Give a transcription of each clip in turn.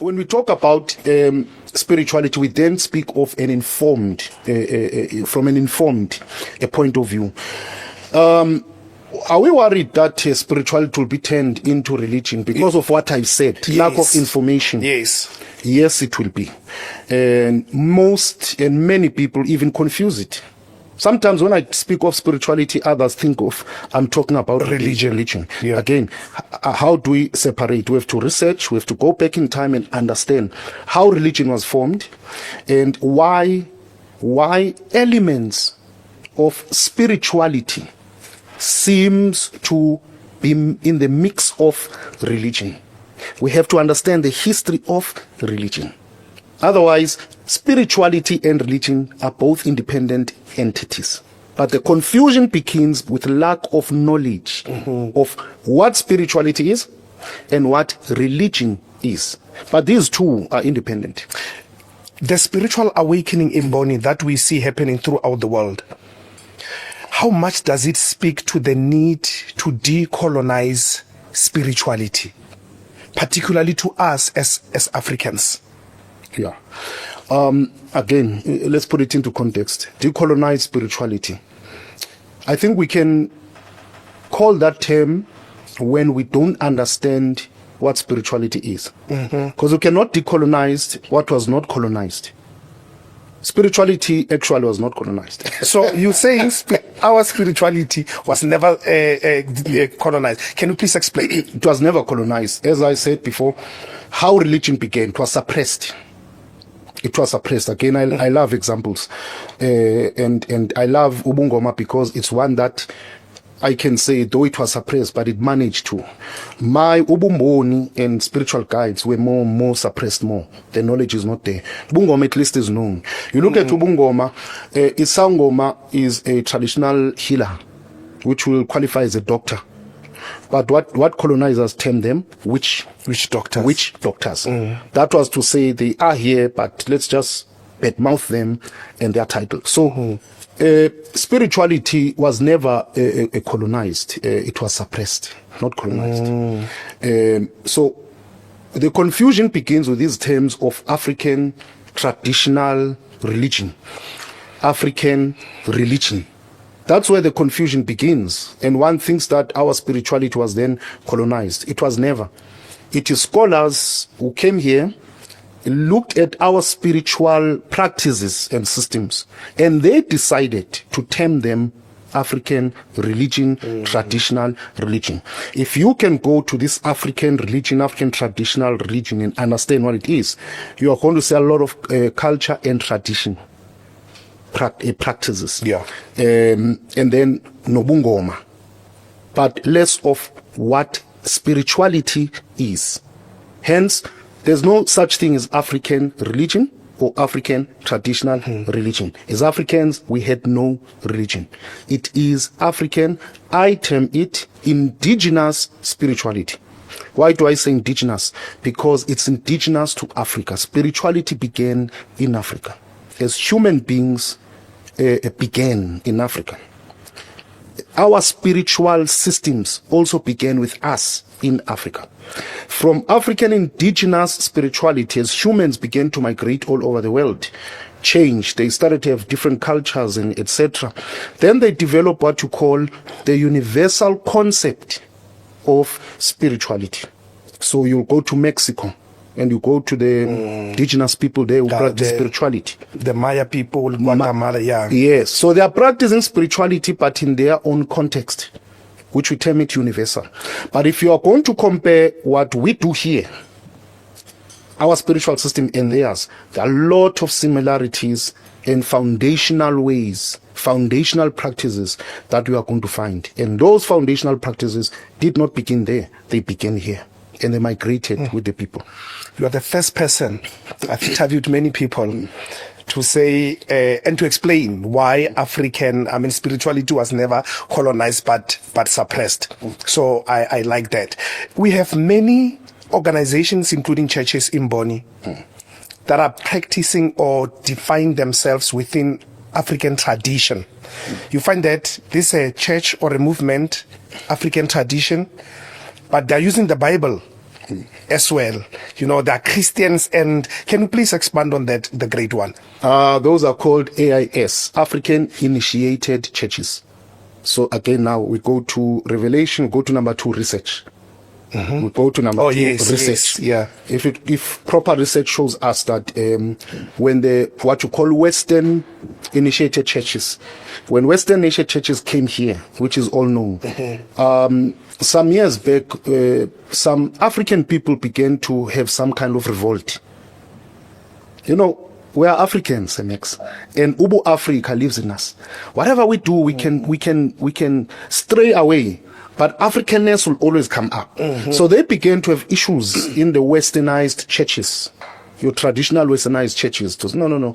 When we talk about spirituality, we then speak of an informed, from an informed point of view. Are we worried that spirituality will be turned into religion because of what I've said? Yes. Lack of information. Yes. Yes, it will be. And many people even confuse it. Sometimes when I speak of spirituality, others think I'm talking about religion. Yeah. Again, how do we separate? We have to research, we have to go back in time and understand how religion was formed and why elements of spirituality seems to be in the mix of religion. We have to understand the history of religion. Otherwise, spirituality and religion are both independent entities. But the confusion begins with lack of knowledge of what spirituality is and what religion is. But these two are independent. The spiritual awakening in Mboni that we see happening throughout the world, how much does it speak to the need to decolonize spirituality, particularly to us as Africans? Yeah. Again, let's put it into context. Decolonize spirituality. I think we can call that term when we don't understand what spirituality is. Because we cannot decolonize what was not colonized. Spirituality actually was not colonized. So you're saying our spirituality was never colonized. Can you please explain? It was never colonized. As I said before, how religion began, it was suppressed. It was suppressed. Again, I love examples. And I love Ubungoma because it's one that I can say, though it was suppressed, but it managed to. My Ubumboni and spiritual guides were more suppressed more. The knowledge is not there. Ubungoma at least is known. You look at Ubungoma, Isangoma is a traditional healer, which will qualify as a doctor. But what colonizers term them? Witch doctors. Witch doctors. That was to say they are here, but let's just badmouth them and their title. So spirituality was never colonized. It was suppressed, not colonized. So the confusion begins with these terms of African traditional religion. African religion. That's where the confusion begins. And one thinks that our spirituality was then colonized. It was never. It is scholars who came here, looked at our spiritual practices and systems, and they decided to term them African religion, traditional religion. If you can go to this African religion, African traditional religion, and understand what it is, you are going to see a lot of culture and tradition practices. Yeah. And then Nobungoma. But less of what spirituality is. Hence, there's no such thing as African religion or African traditional religion. As Africans, we had no religion. It is African, I term it indigenous spirituality. Why do I say indigenous? Because it's indigenous to Africa. Spirituality began in Africa. As human beings began in Africa. Our spiritual systems also began with us in Africa. From African indigenous spirituality, as humans began to migrate all over the world, change, they started to have different cultures and etc. Then they developed what you call the universal concept of spirituality. So you go to Mexico and you go to the indigenous people there who practice spirituality. The Maya people, Guatemala, yeah. Yes, so they are practicing spirituality but in their own context, which we term it universal. But if you are going to compare what we do here, our spiritual system and theirs, there are a lot of similarities and foundational ways, foundational practices that we are going to find. And those foundational practices did not begin there, they began here. And they migrated with the people. You are the first person, I've interviewed many people, to say and to explain why spirituality was never colonized but suppressed. So I like that. We have many organizations, including churches in Mboni, that are practicing or define themselves within African tradition. You find that this church or a movement, African tradition, but they're using the Bible as well. You know, there are Christians, and can you please expand on that, the great one? Those are called AIS, African Initiated Churches. So again, now we go to Revelation, go to number 2, research. We go to number 2, research. Yes, yeah. If proper research shows us that when the what you call Western initiated churches, when Western initiated churches came here, which is all known, some years back, some African people began to have some kind of revolt. You know, we are Africans, MX, and Ubu Africa lives in us. Whatever we do, we can stray away, but Africanness will always come up. So they began to have issues in the westernized churches, your traditional westernized churches. No.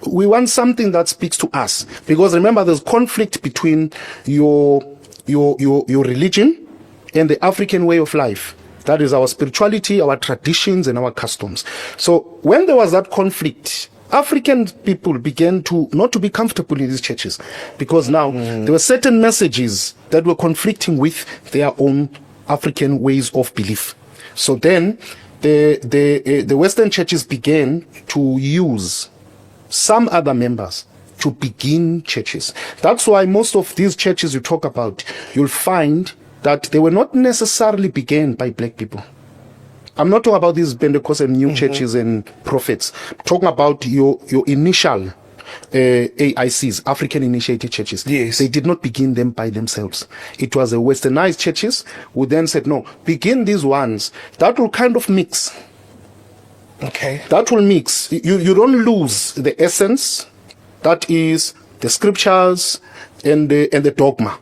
We want something that speaks to us, because remember, there's conflict between your religion and the African way of life. That is our spirituality, our traditions, and our customs. So when there was that conflict, African people began to not to be comfortable in these churches, because now there were certain messages that were conflicting with their own African ways of belief. So then the Western churches began to use some other members to begin churches. That's why most of these churches you talk about, you'll find that they were not necessarily began by black people. I'm not talking about these Pentecostal new churches and prophets. I'm talking about your initial AICs, African Initiated Churches. Yes. They did not begin them by themselves. It was the westernized churches who then said, no, begin these ones. That will kind of mix. Okay. That will mix. You don't lose the essence, that is the scriptures and the dogma.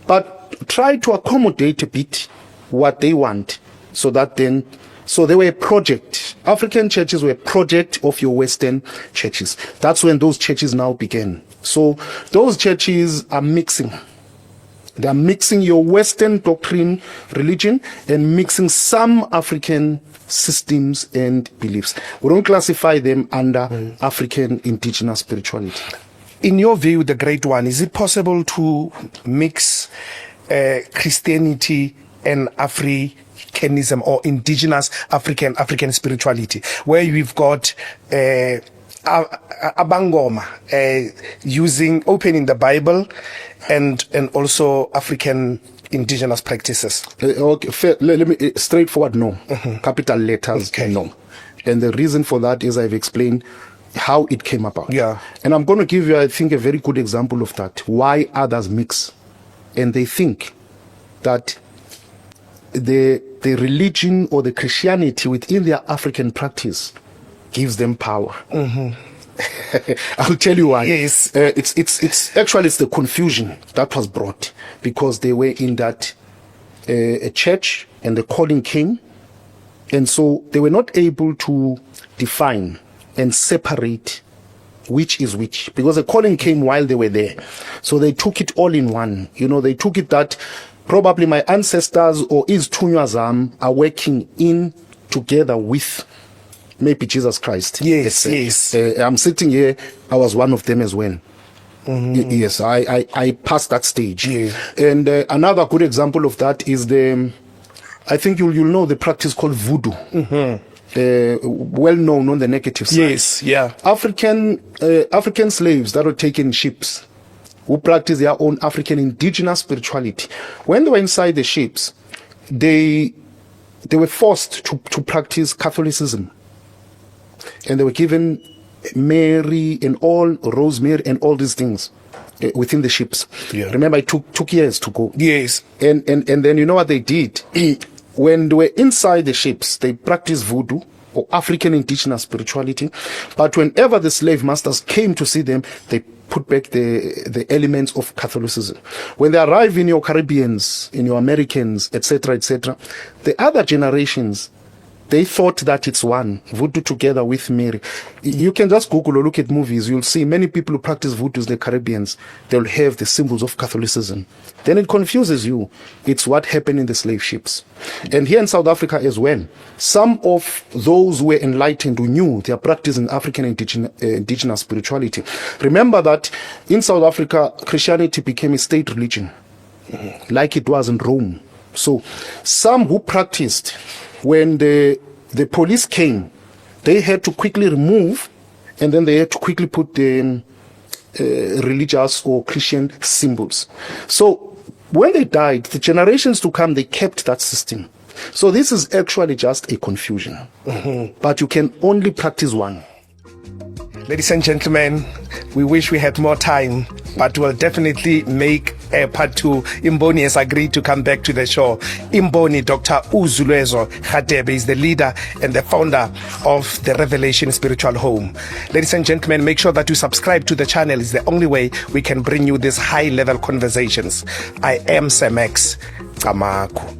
But try to accommodate a bit what they want, so they were a project. African churches were a project of your Western churches. That's when those churches now began. So those churches are mixing. They are mixing your Western doctrine, religion, and mixing some African systems and beliefs. We don't classify them under African indigenous spirituality. In your view, the great one, is it possible to mix Christianity and Africanism, or indigenous African spirituality, where we've got Abangoma opening the Bible and also African indigenous practices? Okay, fair. Let me straightforward, no. Capital letters, no. And the reason for that is I've explained how it came about. Yeah. And I'm going to give you, I think, a very good example of that. Why others mix, and they think that the religion or the Christianity within their African practice gives them power. I'll tell you why. Yes. It's actually it's the confusion that was brought, because they were in that a church and the calling came, and so they were not able to define and separate which is which, because the calling came while they were there. So they took it all in one. You know, they took it that probably my ancestors or Iztunyazam are working in together with maybe Jesus Christ. Yes, yes. I'm sitting here, I was one of them as well. Yes, I passed that stage. Yeah. And another good example of that is I think you'll know the practice called voodoo. Well known on the negative side. Yes, yeah. African slaves that were taken in ships, who practiced their own African indigenous spirituality. When they were inside the ships, they were forced to practice Catholicism. And they were given Mary and all, Rosemary and all these things within the ships. Yeah. Remember, it took years to go. Yes. And then you know what they did? When they were inside the ships, they practiced voodoo or African indigenous spirituality. But whenever the slave masters came to see them, they put back the elements of Catholicism. When they arrive in your Caribbeans, in your Americans, etc., the other generations, they thought that it's one, voodoo together with Mary. You can just Google or look at movies. You'll see many people who practice voodoo in the Caribbeans, they'll have the symbols of Catholicism. Then it confuses you. It's what happened in the slave ships. And here in South Africa as well, some of those who were enlightened, who knew they are practicing African indigenous spirituality. Remember that in South Africa, Christianity became a state religion, like it was in Rome. So some who practiced, when the police came, they had to quickly remove, and then they had to quickly put the religious or Christian symbols. So when they died, the generations to come, they kept that system. So this is actually just a confusion. But you can only practice one. Ladies and gentlemen, we wish we had more time, but we'll definitely make a part 2. Imboni has agreed to come back to the show. Imboni, Dr. Uzulwezo Radebe, is the leader and the founder of the Revelation Spiritual Home. Ladies and gentlemen, make sure that you subscribe to the channel. It's the only way we can bring you these high-level conversations. I am Samex Kamaku.